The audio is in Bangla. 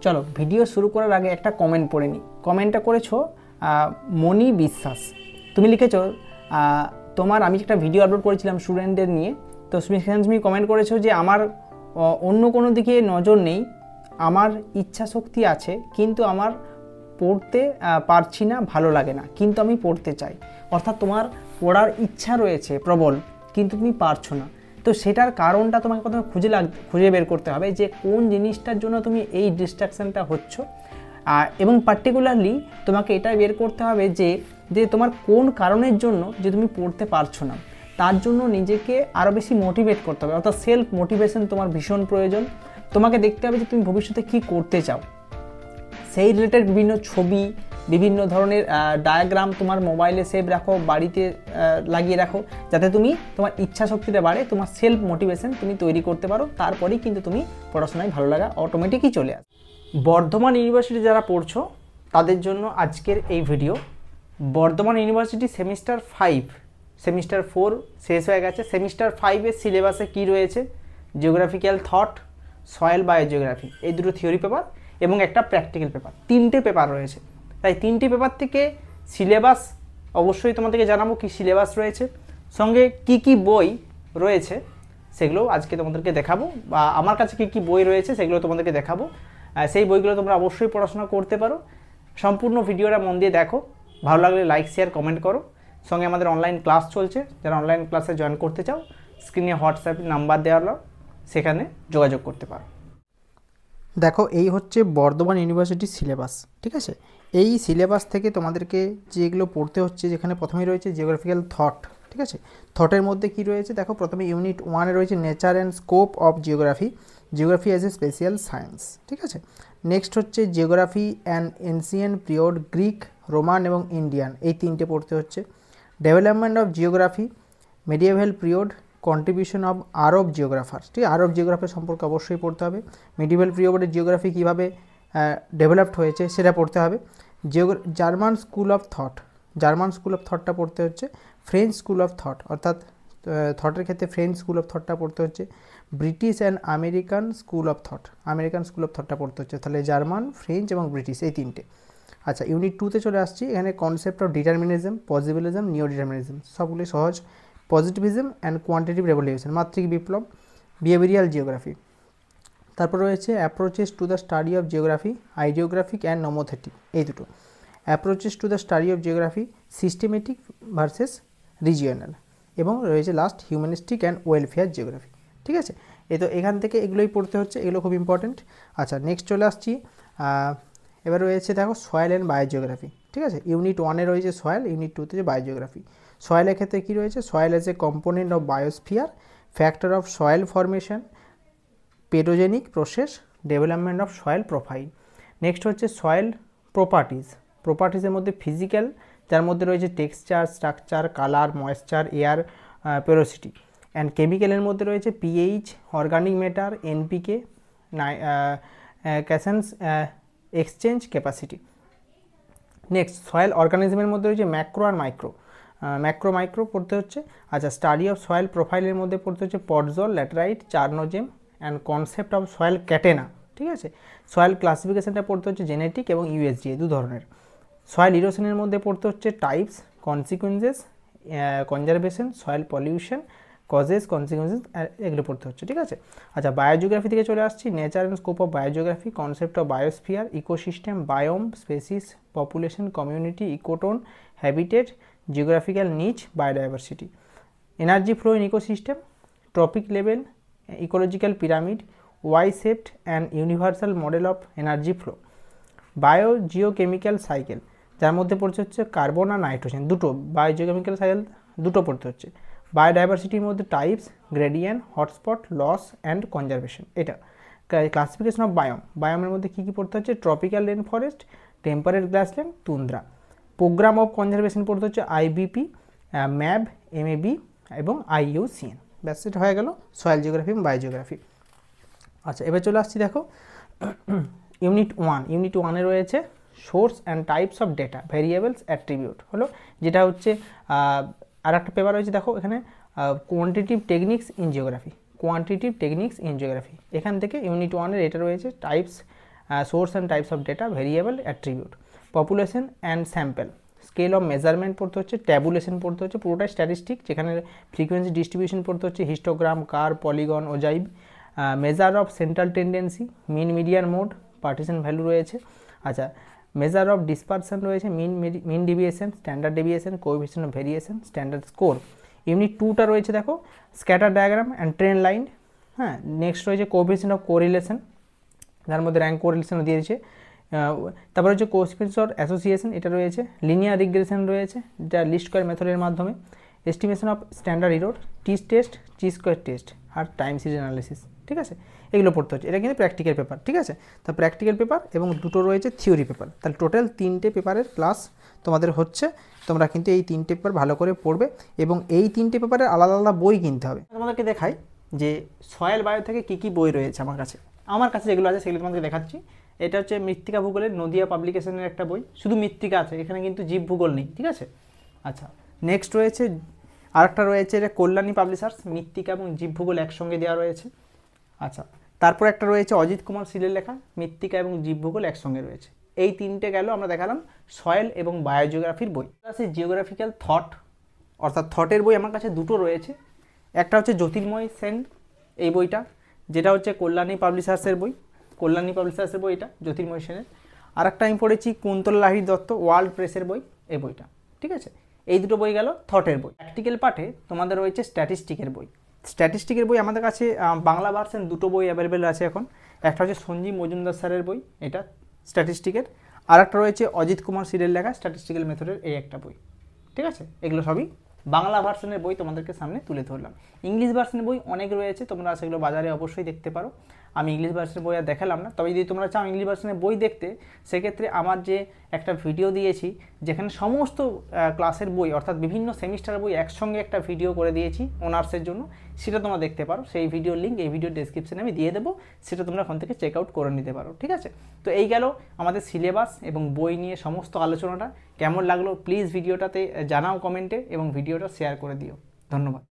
চলো ভিডিও শুরু করার আগে একটা কমেন্ট পড়ে নিই। কমেন্টটা করেছো মনি বিশ্বাস। তুমি লিখেছো তোমার আমি একটা ভিডিও আপলোড করেছিলাম স্টুডেন্টদের নিয়ে, তো সেখানে তুমি কমেন্ট করেছো যে আমার অন্য কোনো দিকে নজর নেই, আমার ইচ্ছা শক্তি আছে কিন্তু আমার পড়তে পারছি না, ভালো লাগে না, কিন্তু আমি পড়তে চাই। অর্থাৎ তোমার পড়ার ইচ্ছা রয়েছে প্রবল কিন্তু তুমি পারছো না। তো সেটার কারণটা তোমাকে প্রথমে খুঁজে বের করতে হবে যে কোন জিনিসটার জন্য তুমি এই ডিস্ট্রাকশানটা হচ্ছ, এবং পার্টিকুলারলি তোমাকে এটা বের করতে হবে যে তোমার কোন কারণের জন্য যে তুমি পড়তে পারছো না। তার জন্য নিজেকে আরও বেশি মোটিভেট করতে হবে, অর্থাৎ সেলফ মোটিভেশন তোমার ভীষণ প্রয়োজন। তোমাকে দেখতে হবে যে তুমি ভবিষ্যতে কী করতে চাও, সেই রিলেটেড বিভিন্ন ছবি, বিভিন্ন ধরনের ডায়াগ্রাম তোমার মোবাইলে সেভ রাখো, বাড়িতে লাগিয়ে রাখো, যাতে তুমি তোমার ইচ্ছা শক্তিটা বাড়ে, তোমার সেলফ মোটিভেশন তুমি তৈরি করতে পারো। তারপরেই কিন্তু তুমি পড়াশোনায় ভালো লাগা অটোমেটিকই চলে আসে। বর্ধমান ইউনিভার্সিটি যারা পড়ছো তাদের জন্য আজকের এই video. Bardhaman university semester 5, semester 4 শেষ হয়ে গেছে। সেমিস্টার 5-এর সিলেবাসে কী রয়েছে? জিওগ্রাফিক্যাল থট, সয়েল বায়োজিওগ্রাফি, এই দুটো থিওরি পেপার এবং একটা প্র্যাকটিক্যাল পেপার, 3টে পেপার রয়েছে। তাই 3টে পেপার থেকে সিলেবাস অবশ্যই তোমাদেরকে জানাবো কী সিলেবাস রয়েছে, সঙ্গে কি কি বই রয়েছে সেগুলো আজকে তোমাদেরকে দেখাবো, বা আমার কাছে কী কী বই রয়েছে সেগুলো তোমাদেরকে দেখাবো। সেই বইগুলো তোমরা অবশ্যই পড়াশোনা করতে পারো। সম্পূর্ণ ভিডিওটা মন দিয়ে দেখো, ভালো লাগলে লাইক শেয়ার কমেন্ট করো। সঙ্গে আমাদের অনলাইন ক্লাস চলছে, যারা অনলাইন ক্লাসে জয়েন করতে চাও স্ক্রিনে হোয়াটসঅ্যাপ নাম্বার দেওয়া হলো, সেখানে যোগাযোগ করতে পারো। দেখো এই হচ্ছে বর্ধমান ইউনিভার্সিটির সিলেবাস, ঠিক আছে? এই সিলেবাস থেকে তোমাদেরকে যেগুলো পড়তে হচ্ছে, যেখানে প্রথমেই রয়েছে জিওগ্রাফিক্যাল থট, ঠিক আছে? থটের মধ্যে কি রয়েছে দেখো, প্রথমে ইউনিট 1-এ রয়েছে nature and scope of geography, geography as a special science, ঠিক আছে? নেক্সট হচ্ছে geography and ancient period, Greek, Roman এবং ইন্ডিয়ান, এই 3টে পড়তে হচ্ছে। Development of geography, medieval period, contribution of Arab geographer, ঠিক আছে? আরব জিওগ্রাফার সম্পর্কে অবশ্যই পড়তে হবে। মিডিয়েভাল পিরিয়ডের জিওগ্রাফি কীভাবে ডেভেলপড হয়েছে সেটা পড়তে হবে। German school of thought, German school of থটটা পড়তে হচ্ছে। ফ্রেঞ্চ স্কুল অফ থট, অর্থাৎ থটের ক্ষেত্রে ফ্রেঞ্চ স্কুল অফ থটটা পড়তে হচ্ছে। British and American school of thought, American school of থটটা পড়তে হচ্ছে। তাহলে জার্মান, ফ্রেঞ্চ এবং ব্রিটিশ, এই 3টে। আচ্ছা, ইউনিট 2-তে চলে আসছি। এখানে কনসেপ্ট অফ ডিটারমিনিজম, পজিটিভিজম, নিও ডিটারমিনিজম, সবগুলি সহজ। পজিটিভিজম অ্যান্ড কোয়ান্টিটিভ রেভলিউশন, মাত্রিক বিপ্লব, বিহেভিয়ারাল জিওগ্রাফি। তারপর রয়েছে approaches to the study of geography, idiographic and nomothetic, এই দুটো। Approaches to the study of geography, systematic versus regional, এবং রয়েছে last humanistic and welfare geography, ঠিক আছে? তো এখান থেকে এগুলোই পড়তে হচ্ছে, এগুলো খুব ইম্পর্টেন্ট। আচ্ছা, নেক্সট চলে আসছি। এবার রয়েছে দেখো সয়েল অ্যান্ড বায়োজিওগ্রাফি, ঠিক আছে? ইউনিট 1-এ রয়েছে সয়েল, ইউনিট 2-তে যে বায়োজিওগ্রাফি। সয়েলের ক্ষেত্রে কী রয়েছে? Soil as a component of biosphere, factor of soil formation, pedogenic process, development of soil profile. Next হচ্ছে সয়েল প্রপার্টিজ, প্রপার্টিজের মধ্যে ফিজিক্যাল, যার মধ্যে রয়েছে texture, structure, colour, moisture, air, porosity. And কেমিক্যালের মধ্যে রয়েছে pH, organic matter, NPK, cations exchange capacity. Next soil অর্গানিজমের মধ্যে রয়েছে ম্যাক্রো আর মাইক্রো, মাইক্রো পড়তে হচ্ছে। আচ্ছা, স্টাডি অফ সয়েল প্রোফাইলের মধ্যে পড়তে হচ্ছে podzol, laterite, chernozem and concept of soil catena, ঠিক আছে? সয়েল ক্লাসিফিকেশনটা পড়তে হচ্ছে জেনেটিক এবং ইউএসজিএ, 2 ধরনের। সয়েল ইরোশনের মধ্যে পড়তে হচ্ছে types, consequences, conservation, soil pollution, causes, consequences, এগুলো পড়তে হচ্ছে, ঠিক আছে? আচ্ছা, বায়োজিওগ্রাফি থেকে চলে আসছি। Nature and scope of biogeography, concept of biosphere, ecosystem, biome, species, population, community, ecotone, habitat, geographical niche, biodiversity. Energy flow in ecosystem, trophic level, ecological pyramid, Y shaped and universal model of energy flow. Biogeochemical cycle, যার মধ্যে পড়ছে হচ্ছে কার্বন আর নাইট্রোজেন, দুটো বায়োজিওকেমিক্যাল সাইকেল দুটো পড়তে হচ্ছে। বায়োডাইভার্সিটির মধ্যে types, gradient, hotspot, loss and conservation, এটা। ক্লাসিফিকেশন অফ বায়োম, বায়োমের মধ্যে কী কী পড়তে হচ্ছে? Tropical rain forest, temperate grassland, tundra. Program of conservation পড়তে হচ্ছে আইবিপি, ম্যাব, এমএবি এবং IUCN। ব্যাস, এটা হয়ে গেল সয়েল জিওগ্রাফি এবং বায়োজিওগ্রাফি। আচ্ছা, এবার চলে আসছি দেখো ইউনিট 1। ইউনিট 1-এ রয়েছে source and types of data, variables, attribute, হলো যেটা হচ্ছে। আর একটা পেপার রয়েছে দেখো এখানে, quantitative techniques in geography, quantitative techniques in geography. এখান থেকে ইউনিট 1-এর এটা রয়েছে types source and types of data, variable, attribute, population and sample, scale of measurement পড়তে হচ্ছে, ট্যাবুলেশন পড়তে হচ্ছে, পুরোটাই স্ট্যাটিস্টিক, যেখানে ফ্রিকোয়েন্সি ডিস্ট্রিবিউশন পড়তে হচ্ছে, হিস্টোগ্রাম, কার, পলিগন, ওজাইব, measure of central tendency, mean, median, mode, partition value রয়েছে। আচ্ছা, মেজার অফ ডিসপারশন রয়েছে, mean deviation, standard deviation, coefficient of variation, standard score. Unit 2টা রয়েছে দেখো, scatter diagram and trend line. হ্যাঁ, নেক্সট রয়েছে কোএফিসিয়েন্ট অফ কোরিলেশন, যার মধ্যে র্যাঙ্ক কোরিলেশনও দিয়েছে। তারপরে হচ্ছে কোএফিসিয়েন্ট অফ অ্যাসোসিয়েশন, এটা রয়েছে। লিনিয়ার রিগ্রেশন রয়েছে, যা লিস্ট স্কোয়ার মেথডের মাধ্যমে। Estimation of standard error, t test, t square test, আর টাইম সিরিজ অ্যানালিসিস। ঠিক আছে, এগুলো পড়তে হচ্ছে। এটা কিন্তু প্র্যাকটিক্যাল পেপার। ঠিক আছে, তা প্র্যাকটিক্যাল পেপার এবং দুটো রয়েছে থিওরি পেপার। তাহলে টোটাল 3টে পেপারের ক্লাস তোমাদের হচ্ছে। তোমরা কিন্তু এই 3টে পেপার ভালো করে পড়বে এবং এই 3টে পেপারের আলাদা আলাদা বই কিনতে হবে। তোমাদেরকে দেখাই যে সয়েল বায়ো থেকে কী কী বই রয়েছে আমার কাছে যেগুলো আছে সেগুলো তোমাদেরকে দেখাচ্ছি। এটা হচ্ছে মৃত্তিকা ভূগোলের নদিয়া পাবলিকেশনের একটা বই, শুধু মৃত্তিকা আছে, এখানে কিন্তু জীব ভূগোল নেই। ঠিক আছে, আচ্ছা, নেক্সট রয়েছে আরেকটা রয়েছে, এটা কল্যাণী পাবলিশার্স, মৃত্তিকা এবং জীব ভূগোল একসঙ্গে দেওয়া রয়েছে। আচ্ছা, তারপর একটা রয়েছে অজিত কুমার শীলের লেখা, মৃত্তিকা এবং জীব ভূগোল একসঙ্গে রয়েছে। এই 3টে গেল, আমরা দেখালাম সয়েল এবং বায়োজিওগ্রাফির বই। আছে জিওগ্রাফিক্যাল থট, অর্থাৎ থটের বই আমার কাছে দুটো রয়েছে। একটা হচ্ছে জ্যোতির্ময় সেন এই বইটা, যেটা হচ্ছে কল্যাণী পাবলিশার্সের বই, এটা জ্যোতির্ময় সেনের। আর একটা আমি পড়েছি কুন্তলা লাহিড়ী দত্ত, ওয়ার্ল্ড প্রেসের বই, এই বইটা। ঠিক আছে, এই দুটো বই গেল থটের বই। প্র্যাকটিক্যাল পার্টে তোমাদের রয়েছে স্ট্যাটিস্টিকের বই। আমাদের কাছে বাংলা ভার্সন দুটো বই অ্যাভেলেবেল আছে এখন। একটা হচ্ছে সঞ্জীব মজুমদার স্যারের বই, এটা স্ট্যাটিস্টিকের। আর একটা রয়েছে অজিত কুমার শীলের লেখা স্ট্যাটিস্টিক্যাল মেথডের এই একটা বই। ঠিক আছে, এগুলো সবই বাংলা ভার্সনের বই তোমাদেরকে সামনে তুলে ধরলাম। ইংলিশ ভার্সনের বই অনেক রয়েছে, তোমরা সেগুলো বাজারে অবশ্যই দেখতে পারো। আমি ইংলিশ ভার্সনের বই আর দেখালাম না, তবে যদি তোমরা চাও ইংলিশ ভার্সনের বই দেখতে, সেক্ষেত্রে আমার যে একটা ভিডিও দিয়েছি যেখানে সমস্ত ক্লাসের বই অর্থাৎ বিভিন্ন সেমিস্টারের বই একসঙ্গে একটা ভিডিও করে দিয়েছি অনার্সের জন্য, সেটা তোমরা দেখতে পারো। সেই ভিডিওর লিঙ্ক এই ভিডিও ডেসক্রিপশনে আমি দিয়ে দেবো, সেটা তোমরা ওখান থেকে চেক আউট করে নিতে পারো। ঠিক আছে, তো এই গেল আমাদের সিলেবাস এবং বই নিয়ে সমস্ত আলোচনাটা। কেমন লাগলো প্লিজ ভিডিওটাতে জানাও কমেন্টে এবং ভিডিওটা শেয়ার করে দিও। ধন্যবাদ।